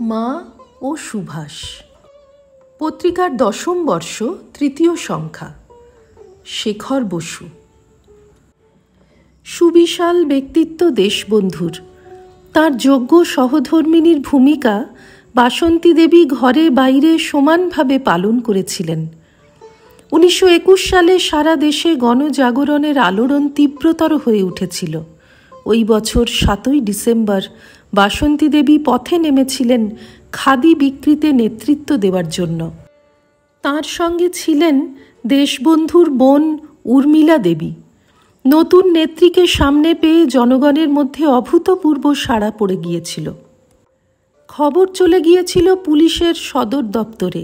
মা ও সুভাষ। পত্রিকার 10ম বর্ষ, 3য় সংখ্যা। শেখর বসু। সুবিশাল ব্যক্তিত্ব দেশবন্ধুর। তাঁর যোগ্য সহধর্মিণীর ভূমিকা বাসন্তী দেবী ঘরে বাইরে সমানভাবে পালন করেছিলেন। 1921 সালে সারা দেশে গণজাগরণের আলোড়ন তীব্রতর হয়ে উঠেছিল। ওই বছর 7ই ডিসেম্বর বাসন্তী দেবী পথে নেমেছিলেন খাদি বিক্রিতে নেতৃত্ব দেওয়ার জন্য। তাঁর সঙ্গে ছিলেন দেশবন্ধুর বোন উর্মিলা দেবী। নতুন নেত্রীকে সামনে পেয়ে জনগণের মধ্যে অভূতপূর্ব সাড়া পড়ে গিয়েছিল। খবর চলে গিয়েছিল পুলিশের সদর দপ্তরে।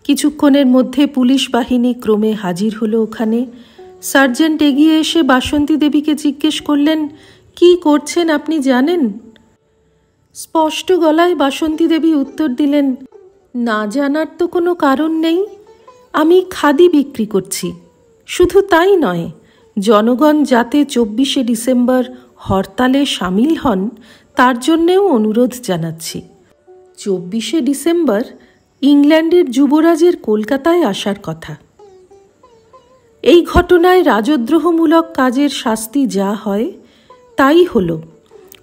কিছুক্ষণের মধ্যে পুলিশ বাহিনী ক্রমে হাজির হলো ওখানে। সার্জেন্ট এগিয়ে এসে বাসন্তী দেবীকে জিজ্ঞেস করলেন, কি করছেন আপনি জানেন? স্পষ্ট গলায় বাসন্তী দেবী উত্তর দিলেন, না জানার তো কোনো কারণ নেই, আমি খাদি বিক্রি করছি। শুধু তাই নয়, জনগণ যাতে 24শে ডিসেম্বর হরতালে সামিল হন তার জন্যেও অনুরোধ জানাচ্ছি। 24শে ডিসেম্বর ইংল্যান্ডের যুবরাজের কলকাতায় আসার কথা। এই ঘটনায় রাজদ্রোহমূলক কাজের শাস্তি যা হয় তাই হলো।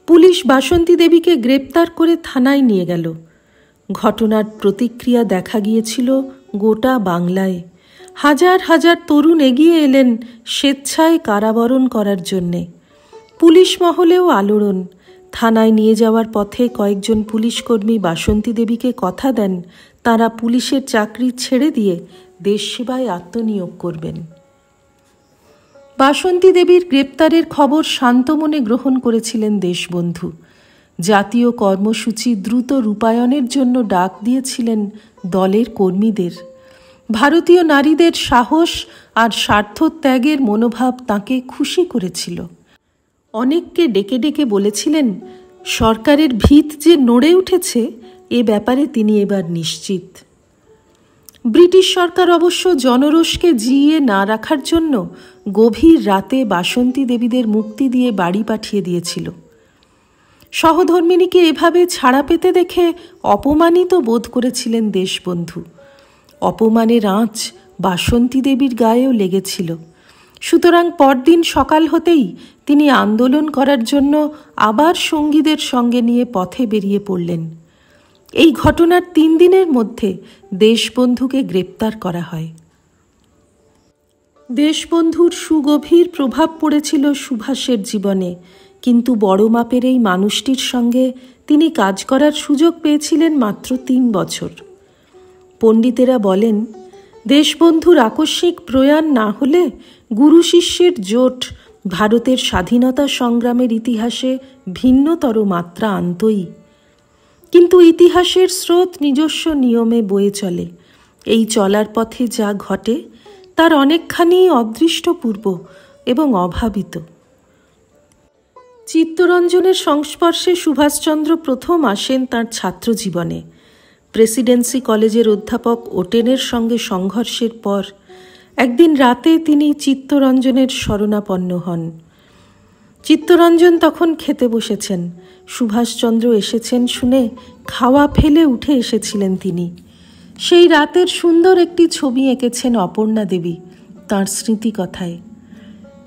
পুলিশ বাসন্তী দেবীকে গ্রেপ্তার করে থানায় নিয়ে গেল। ঘটনার প্রতিক্রিয়া দেখা গিয়েছিল গোটা বাংলায়। হাজার হাজার তরুণ এগিয়ে এলেন স্বেচ্ছায় কারাবরণ করার জন্যে। পুলিশ মহলেও আলোড়ন। থানায় নিয়ে যাওয়ার পথে কয়েকজন পুলিশকর্মী বাসন্তী দেবীকে কথা দেন তাঁরা পুলিশের চাকরি ছেড়ে দিয়ে দেশ সেবায় আত্মনিয়োগ করবেন। বাসন্তী দেবীর গ্রেপ্তারের খবর শান্ত মনে গ্রহণ করেছিলেন দেশবন্ধু। জাতীয় কর্মসূচি দ্রুত রূপায়ণের জন্য ডাক দিয়েছিলেন দলের কর্মীদের। ভারতীয় নারীদের সাহস আর স্বার্থত্যাগের মনোভাব তাঁকে খুশি করেছিল। অনেককে ডেকে ডেকে বলেছিলেন, সরকারের ভিত যে নড়ে উঠেছে এ ব্যাপারে তিনি এবার নিশ্চিত। ব্রিটিশ সরকার অবশ্য জনরোষকে জিইয়ে না রাখার জন্য গভীর রাতে বাসন্তী দেবীদের মুক্তি দিয়ে বাড়ি পাঠিয়ে দিয়েছিল। সহধর্মিণীকে এভাবে ছাড়া পেতে দেখে অপমানিত বোধ করেছিলেন দেশবন্ধু। অপমানের আঁচ বাসন্তী দেবীর গায়েও লেগেছিল। সুতরাং পরদিন সকাল হতেই তিনি আন্দোলন করার জন্য আবার সঙ্গীদের সঙ্গে নিয়ে পথে বেরিয়ে পড়লেন। এই ঘটনার 3 দিনের মধ্যে দেশবন্ধুকে গ্রেপ্তার করা হয়। দেশবন্ধুর সুগভীর প্রভাব পড়েছিল সুভাষের জীবনে, কিন্তু বড় মাপের এই মানুষটির সঙ্গে তিনি কাজ করার সুযোগ পেয়েছিলেন মাত্র 3 বছর। পণ্ডিতেরা বলেন, দেশবন্ধুর আকস্মিক প্রয়াণ না হলে গুরু শিষ্যের জোট ভারতের স্বাধীনতা সংগ্রামের ইতিহাসে ভিন্নতর মাত্রা আনতই। কিন্তু ইতিহাসের স্রোত নিজস্ব নিয়মে বয়ে চলে। এই চলার পথে যা ঘটে তার অনেকখানি অদৃষ্টপূর্ব এবং অভাবিত। চিত্তরঞ্জনের সংস্পর্শে সুভাষচন্দ্র প্রথম আসেন তাঁর ছাত্র জীবনে। প্রেসিডেন্সি কলেজের অধ্যাপক ওটেনের সঙ্গে সংঘর্ষের পর একদিন রাতে তিনি চিত্তরঞ্জনের শরণাপন্ন হন। চিত্তরঞ্জন তখন খেতে বসেছেন। সুভাষচন্দ্র এসেছেন শুনে খাওয়া ফেলে উঠে এসেছিলেন তিনি। সেই রাতের সুন্দর একটি ছবি এঁকেছেন অপর্ণা দেবী তাঁর স্মৃতিকথায়।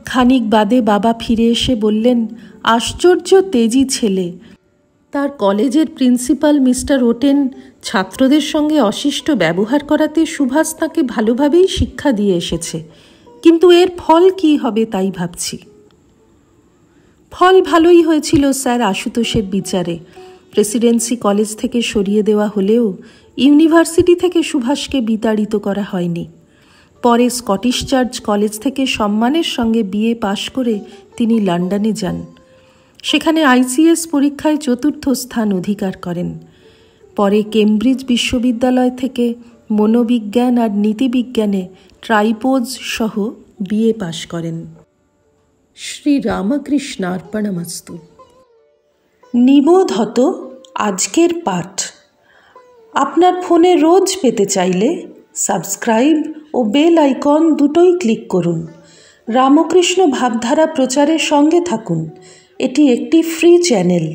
খানিক বাদে বাবা ফিরে এসে বললেন, আশ্চর্য তেজি ছেলে। তার কলেজের প্রিন্সিপাল মিস্টার ওটেন ছাত্রদের সঙ্গে অশিষ্ট ব্যবহার করাতে সুভাষ তাকে ভালোভাবেই শিক্ষা দিয়ে এসেছে, কিন্তু এর ফল কি হবে তাই ভাবছি। ফল ভালোই হয়েছিল স্যার আশুতোষের বিচারে। প্রেসিডেন্সি কলেজ থেকে সরিয়ে দেওয়া হলেও ইউনিভার্সিটি থেকে সুভাষকে বিতাড়িত করা হয়নি। পরে স্কটিশ চার্চ কলেজ থেকে সম্মানের সঙ্গে বিএ পাশ করে তিনি লন্ডনে যান। সেখানে আইসিএস পরীক্ষায় 4র্থ স্থান অধিকার করেন। পরে কেমব্রিজ বিশ্ববিদ্যালয় থেকে মনোবিজ্ঞান আর নীতিবিজ্ঞানে ট্রাইপোজ সহ বিএ পাশ করেন। শ্রী রামকৃষ্ণার্পণমস্তু। নিবোধত আজকের পাঠ আপনার ফোনে রোজ পেতে চাইলে সাবস্ক্রাইব ও বেল আইকন দুটোই ক্লিক করুন। রামকৃষ্ণ ভাবধারা প্রচারের সঙ্গে থাকুন। এটি একটি ফ্রি চ্যানেল।